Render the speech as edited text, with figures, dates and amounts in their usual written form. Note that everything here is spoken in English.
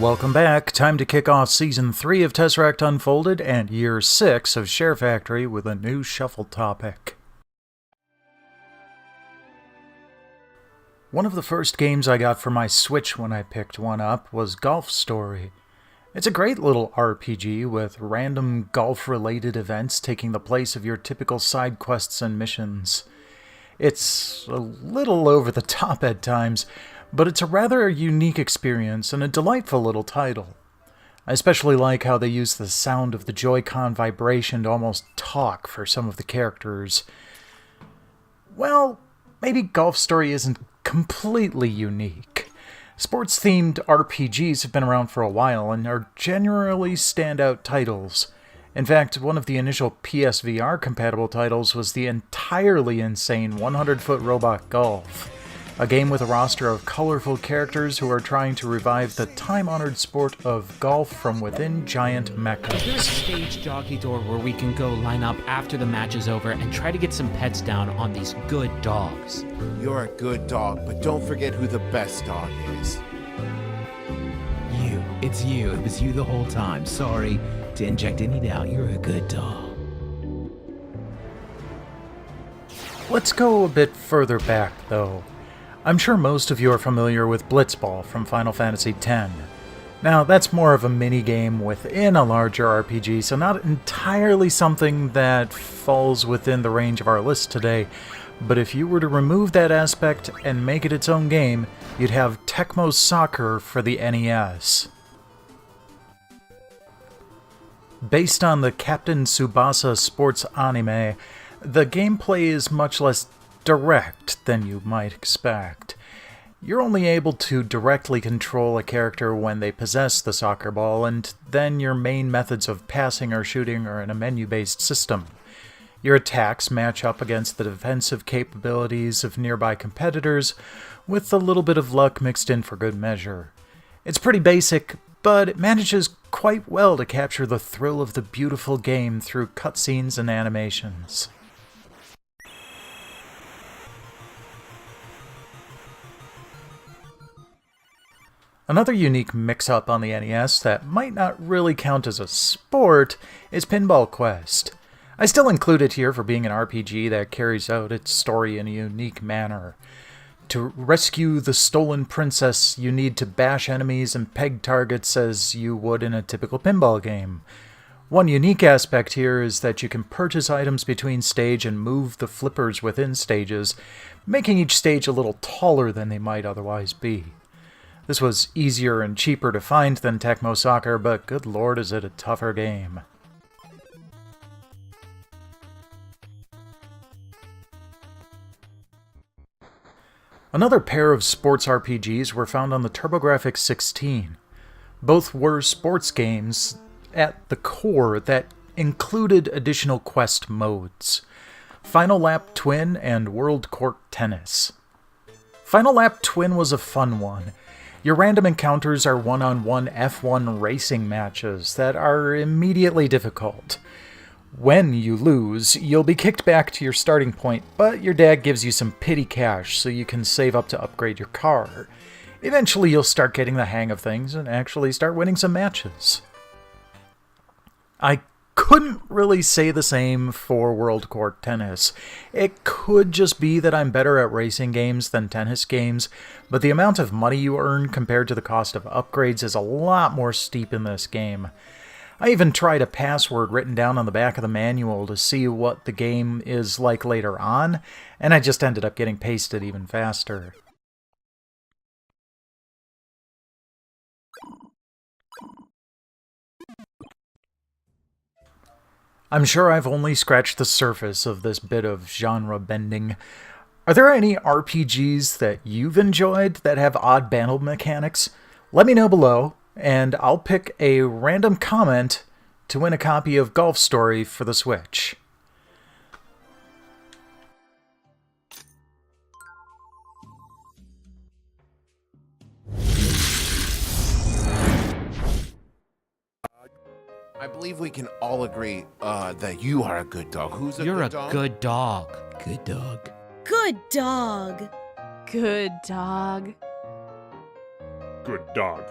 Welcome back. Time to kick off Season 3 of Tesseract Unfolded and Year 6 of SHAREfactory with a new shuffle topic. One of the first games I got for my Switch when I picked one up was Golf Story. It's a great little RPG with random golf-related events taking the place of your typical side quests and missions. It's a little over the top at times, but it's a rather unique experience and a delightful little title. I especially like how they use the sound of the Joy-Con vibration to almost talk for some of the characters. Well, maybe Golf Story isn't completely unique. Sports-themed RPGs have been around for a while and are generally standout titles. In fact, one of the initial PSVR-compatible titles was the entirely insane 100-Foot Robot Golf, a game with a roster of colorful characters who are trying to revive the time-honored sport of golf from within giant mechas. Is there a stage jockey door where we can go line up after the match is over and try to get some pets down on these good dogs? You're a good dog, but don't forget who the best dog is. You. It's you. It was you the whole time. Sorry to inject any doubt. You're a good dog. Let's go a bit further back, though. I'm sure most of you are familiar with Blitzball from Final Fantasy X. Now, that's more of a mini-game within a larger RPG, so not entirely something that falls within the range of our list today, but if you were to remove that aspect and make it its own game, you'd have Tecmo Soccer for the NES. Based on the Captain Tsubasa sports anime, the gameplay is much less direct than you might expect. You're only able to directly control a character when they possess the soccer ball, and then your main methods of passing or shooting are in a menu-based system. Your attacks match up against the defensive capabilities of nearby competitors, with a little bit of luck mixed in for good measure. It's pretty basic, but it manages quite well to capture the thrill of the beautiful game through cutscenes and animations. Another unique mix-up on the NES that might not really count as a sport is Pinball Quest. I still include it here for being an RPG that carries out its story in a unique manner. To rescue the stolen princess, you need to bash enemies and peg targets as you would in a typical pinball game. One unique aspect here is that you can purchase items between stage and move the flippers within stages, making each stage a little taller than they might otherwise be. This was easier and cheaper to find than Tecmo Soccer, but good lord is it a tougher game. Another pair of sports RPGs were found on the TurboGrafx-16. Both were sports games at the core that included additional quest modes: Final Lap Twin and World Court Tennis. Final Lap Twin was a fun one. Your random encounters are one-on-one F1 racing matches that are immediately difficult. When you lose, you'll be kicked back to your starting point, but your dad gives you some pity cash so you can save up to upgrade your car. Eventually you'll start getting the hang of things and actually start winning some matches. I couldn't really say the same for World Court Tennis. It could just be that I'm better at racing games than tennis games, but the amount of money you earn compared to the cost of upgrades is a lot more steep in this game. I even tried a password written down on the back of the manual to see what the game is like later on, and I just ended up getting pasted even faster. I'm sure I've only scratched the surface of this bit of genre bending. Are there any RPGs that you've enjoyed that have odd battle mechanics? Let me know below, and I'll pick a random comment to win a copy of Golf Story for the Switch. I believe we can all agree that you are a good dog. Who's a You're good a dog? good dog. Good dog. Good dog. Good dog. Good dog.